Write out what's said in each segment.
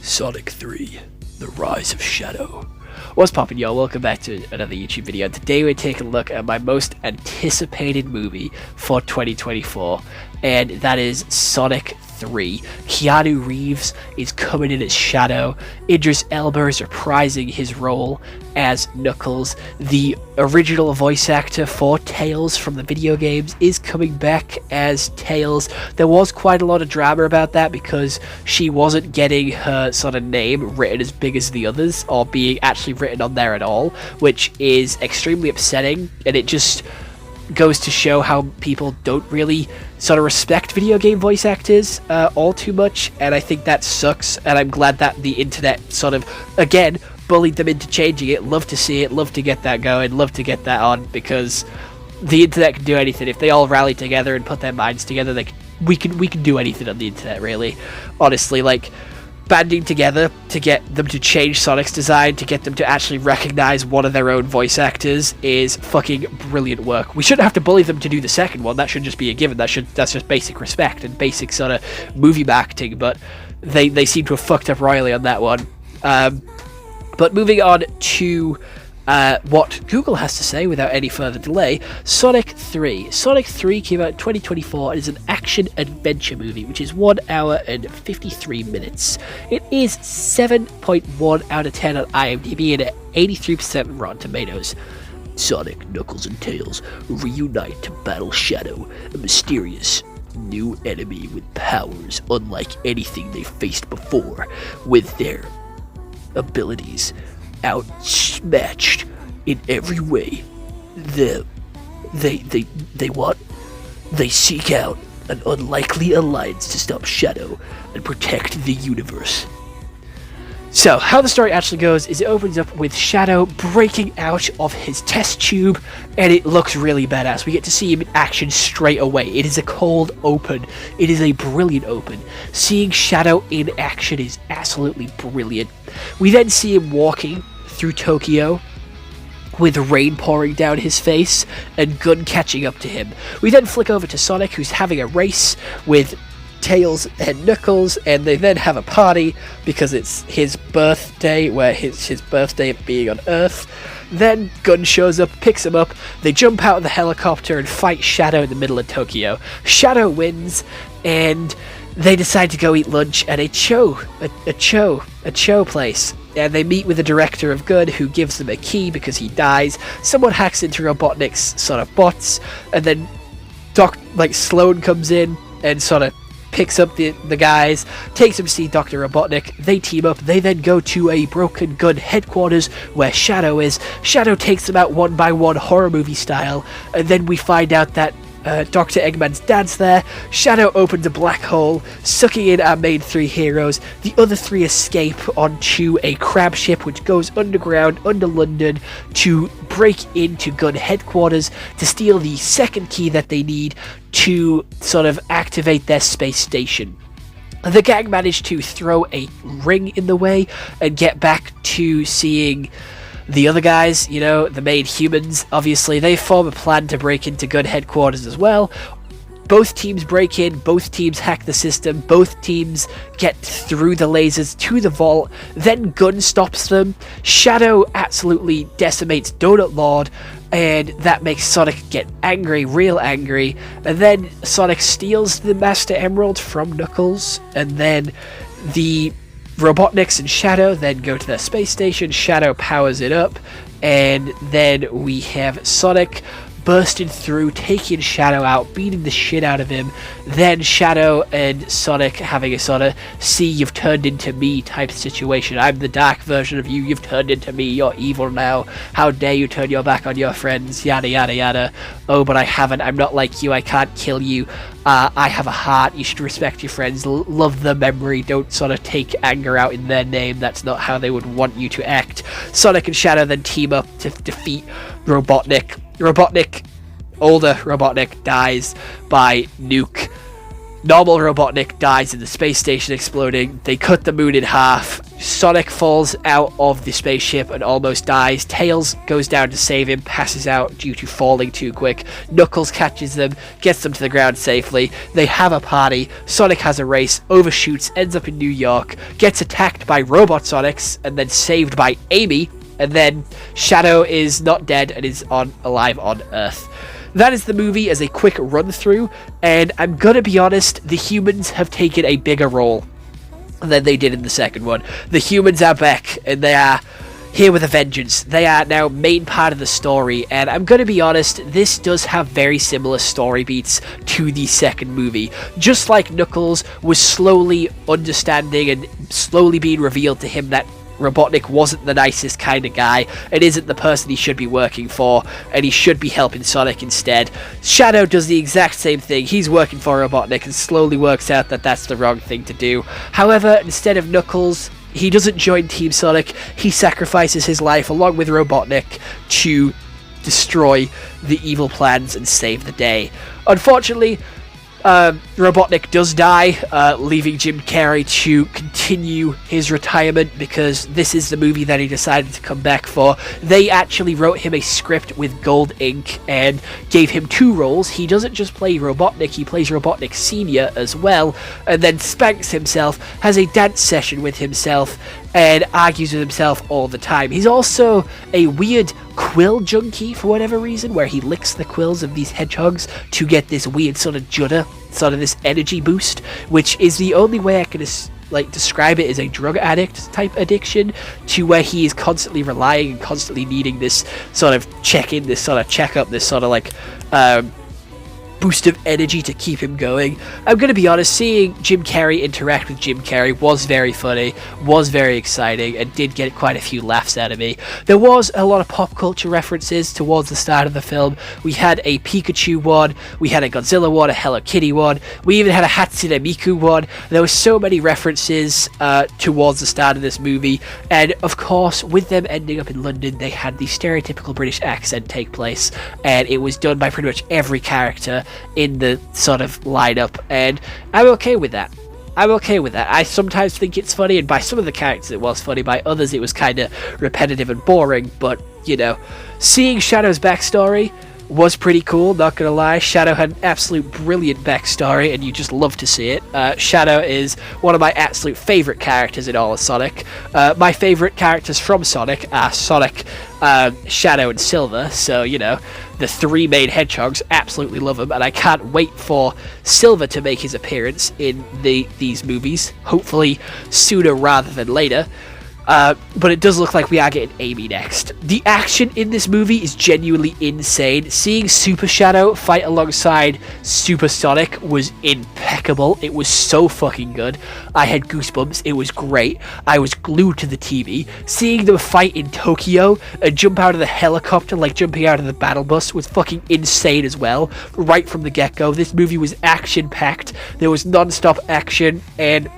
Sonic 3, The Rise of Shadow. What's poppin', y'all? Welcome back to another YouTube video. Today we're taking a look at my most anticipated movie for 2024, and that is Sonic 3. Keanu Reeves is coming in as Shadow. Idris Elba is reprising his role as Knuckles. The original voice actor for Tails from the video games is coming back as Tails. There was quite a lot of drama about that because she wasn't getting her sort of name written as big as the others, or being actually written on there at all, which is extremely upsetting, and it just goes to show how people don't really sort of respect video game voice actors all too much, and I think that sucks, and I'm glad that the internet sort of, again, bullied them into changing it. Love to see it, love to get that going, love to get that on, because the internet can do anything. If they all rally together and put their minds together, we can do anything on the internet, really. Honestly, like, banding together to get them to change Sonic's design, to get them to actually recognize one of their own voice actors is fucking brilliant work. We shouldn't have to bully them to do the second one. That should just be a given. That's just basic respect and basic sort of movie marketing, but they seem to have fucked up royally on that one. But moving on to what Google has to say without any further delay, Sonic 3. Sonic 3 came out in 2024 and is an action-adventure movie, which is 1 hour and 53 minutes. It is 7.1 out of 10 on IMDb and at 83% on Rotten Tomatoes. Sonic, Knuckles, and Tails reunite to battle Shadow, a mysterious new enemy with powers unlike anything they faced before, with their abilities outmatched in every way. They seek out an unlikely alliance to stop Shadow and protect the universe. So, how the story actually goes is it opens up with Shadow breaking out of his test tube, and it looks really badass. We get to see him in action straight away. It is a cold open. It is a brilliant open. Seeing Shadow in action is absolutely brilliant. We then see him walking through Tokyo with rain pouring down his face and Gun catching up to him. We then flick over to Sonic, who's having a race with Tails and Knuckles, and they then have a party because it's his birthday, where his birthday of being on Earth. Then Gun shows up, picks him up, they jump out of the helicopter and fight Shadow in the middle of Tokyo. Shadow wins, and they decide to go eat lunch at a cho place. And they meet with the director of Gun, who gives them a key because he dies. Someone hacks into Robotnik's sort of bots, and then Sloan comes in and sort of picks up the guys, takes them to see Dr. Robotnik. They team up. They then go to a Broken Gun headquarters where Shadow is. Shadow takes them out one by one, horror movie style, and then we find out that Dr. Eggman's dad's there. Shadow opens a black hole, sucking in our main three heroes. The other three escape onto a crab ship which goes underground under London to break into Gun headquarters to steal the second key that they need to sort of activate their space station. The gang managed to throw a ring in the way and get back to seeing the other guys, you know, the main humans. Obviously, they form a plan to break into Gun headquarters as well. Both teams break in, both teams hack the system, both teams get through the lasers to the vault, then Gun stops them. Shadow absolutely decimates Donut Lord, and that makes Sonic get angry, real angry, and then Sonic steals the Master Emerald from Knuckles, and then the Robotniks and Shadow then go to their space station. Shadow powers it up, and then we have Sonic bursting through, taking Shadow out, beating the shit out of him. Then Shadow and Sonic having a sort of "see, you've turned into me" type situation. I'm the dark version of you, you've turned into me, you're evil now, how dare you turn your back on your friends, yada yada yada. Oh, but I haven't, I'm not like you, I can't kill you. I have a heart, you should respect your friends, love their memory, don't sort of take anger out in their name, that's not how they would want you to act. Sonic and Shadow then team up to defeat Robotnik. Older Robotnik dies by nuke. Normal Robotnik dies in the space station exploding. They cut the moon in half, Sonic falls out of the spaceship and almost dies. Tails goes down to save him, passes out due to falling too quick. Knuckles catches them, gets them to the ground safely. They have a party. Sonic has a race, overshoots, ends up in New York, gets attacked by Robot Sonics, and then saved by Amy. And then Shadow is not dead and is alive on Earth. That is the movie as a quick run through, and I'm gonna be honest, the humans have taken a bigger role than they did in the second one. The humans are back, and they are here with a vengeance. They are now main part of the story, and I'm gonna be honest, this does have very similar story beats to the second movie. Just like Knuckles was slowly understanding and slowly being revealed to him that Robotnik wasn't the nicest kind of guy, and isn't the person he should be working for, and he should be helping Sonic instead. Shadow does the exact same thing. He's working for Robotnik and slowly works out that that's the wrong thing to do. However, instead of Knuckles, he doesn't join Team Sonic. He sacrifices his life along with Robotnik to destroy the evil plans and save the day. Unfortunately, Robotnik does die, leaving Jim Carrey to continue his retirement because this is the movie that he decided to come back for. They actually wrote him a script with gold ink and gave him 2 roles. He doesn't just play Robotnik, he plays Robotnik Sr. as well, and then spanks himself, has a dance session with himself, and argues with himself all the time. He's also a weird quill junkie for whatever reason, where he licks the quills of these hedgehogs to get this weird sort of judder, sort of this energy boost, which is the only way I can describe it as a drug addict type addiction, to where he is constantly relying and constantly needing this sort of check-in, this sort of check-up, this sort of like boost of energy to keep him going. I'm gonna be honest, seeing Jim Carrey interact with Jim Carrey was very funny, was very exciting, and did get quite a few laughs out of me. There was a lot of pop culture references towards the start of the film. We had a Pikachu one, we had a Godzilla one, a Hello Kitty one, we even had a Hatsune Miku one. There were so many references towards the start of this movie, and of course, with them ending up in London, they had the stereotypical British accent take place, and it was done by pretty much every character in the sort of lineup, and I'm okay with that. I'm okay with that. I sometimes think it's funny, and by some of the characters it was funny, by others it was kind of repetitive and boring, but, you know, seeing Shadow's backstory was pretty cool, not gonna lie. Shadow had an absolute brilliant backstory, and you just love to see it. Shadow is one of my absolute favourite characters in all of Sonic. My favourite characters from Sonic are Sonic, Shadow, and Silver, so, you know, the 3 main hedgehogs, absolutely love them, and I can't wait for Silver to make his appearance in these movies, hopefully sooner rather than later. But it does look like we are getting Amy next. The action in this movie is genuinely insane. Seeing Super Shadow fight alongside Super Sonic was impeccable. It was so fucking good. I had goosebumps. It was great. I was glued to the TV. Seeing them fight in Tokyo and jump out of the helicopter like jumping out of the battle bus was fucking insane as well. Right from the get-go, this movie was action-packed. There was non-stop action, and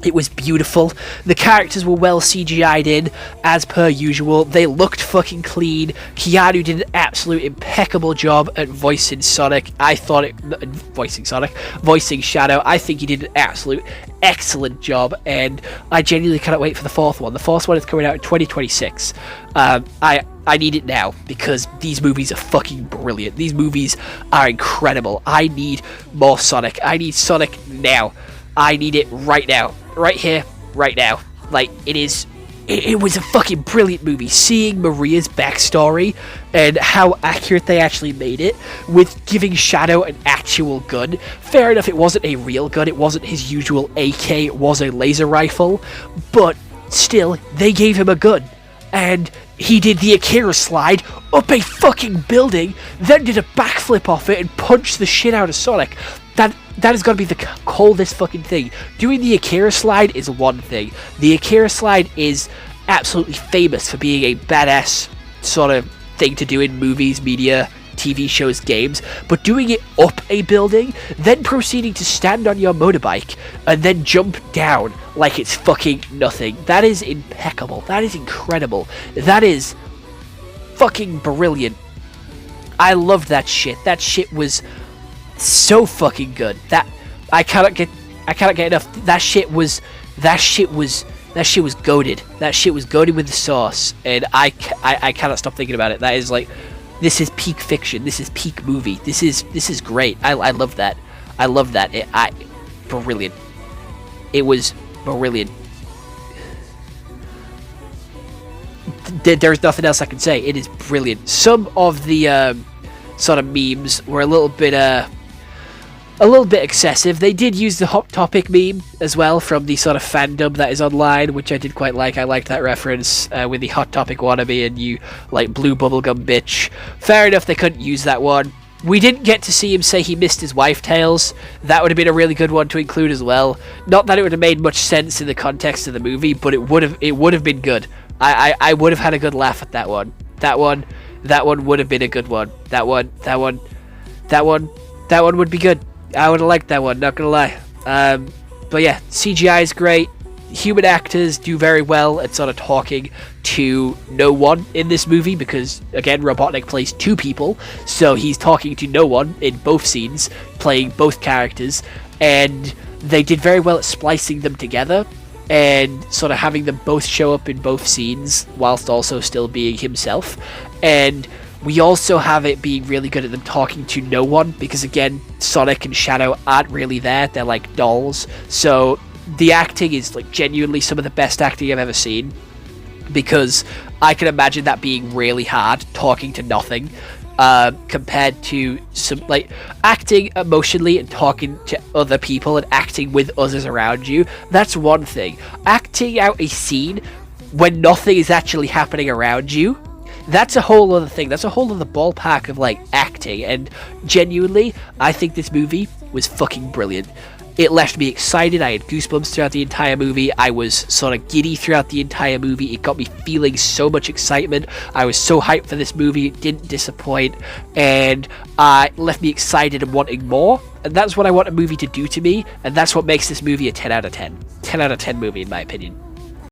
it was beautiful. The characters were well CGI'd in, as per usual. They looked fucking clean. Keanu did an absolute impeccable job at voicing Sonic. Voicing Shadow. I think he did an absolute excellent job, and I genuinely cannot wait for the 4th one. The 4th one is coming out in 2026. I need it now, because these movies are fucking brilliant. These movies are incredible. I need more Sonic. I need Sonic now. I need it right now. Right here, right now. Like, it was a fucking brilliant movie. Seeing Maria's backstory and how accurate they actually made it with giving Shadow an actual gun. Fair enough, it wasn't a real gun. It wasn't his usual AK. It was a laser rifle. But still, they gave him a gun. And he did the Akira slide up a fucking building, then did a backflip off it and punched the shit out of Sonic. That has got to be the coldest fucking thing. Doing the Akira slide is one thing. The Akira slide is absolutely famous for being a badass sort of thing to do in movies, media, TV shows, games. But doing it up a building, then proceeding to stand on your motorbike, and then jump down like it's fucking nothing. That is impeccable. That is incredible. That is fucking brilliant. I loved that shit. That shit was so fucking good. That I cannot get enough. That shit was That shit was goated. That shit was goated with the sauce, and I cannot stop thinking about it. That is like, this is peak fiction. This is peak movie. This is great. I love that. I love that. Brilliant. It was brilliant. There's nothing else I can say. It is brilliant. Some of the sort of memes were a little bit excessive. They did use the Hot Topic meme as well from the sort of fandom that is online, which I did quite like. I liked that reference with the Hot Topic wannabe and you like blue bubblegum bitch. Fair enough, they couldn't use that one. We didn't get to see him say he missed his wife tails. That would have been a really good one to include as well. Not that it would have made much sense in the context of the movie, but it would have been good. I would have had a good laugh at that one. That one would have been a good one. That one would be good. I would have liked that one, not gonna lie. But yeah, CGI is great. Human actors do very well at sort of talking to no one in this movie because, again, Robotnik plays two people, so he's talking to no one in both scenes, playing both characters, and they did very well at splicing them together and sort of having them both show up in both scenes whilst also still being himself. And we also have it being really good at them talking to no one because, again, Sonic and Shadow aren't really there. They're like dolls. So the acting is like genuinely some of the best acting I've ever seen because I can imagine that being really hard, talking to nothing, compared to some like acting emotionally and talking to other people and acting with others around you. That's one thing. Acting out a scene when nothing is actually happening around you, that's a whole other thing. That's a whole other ballpark of like acting, and genuinely I think this movie was fucking brilliant. It left me excited. I had goosebumps throughout the entire movie. I was sort of giddy throughout the entire movie. It got me feeling so much excitement. I was so hyped for this movie. It didn't disappoint, and it left me excited and wanting more. And that's what I want a movie to do to me, and that's what makes this movie a 10 out of 10. 10 out of 10 movie in my opinion.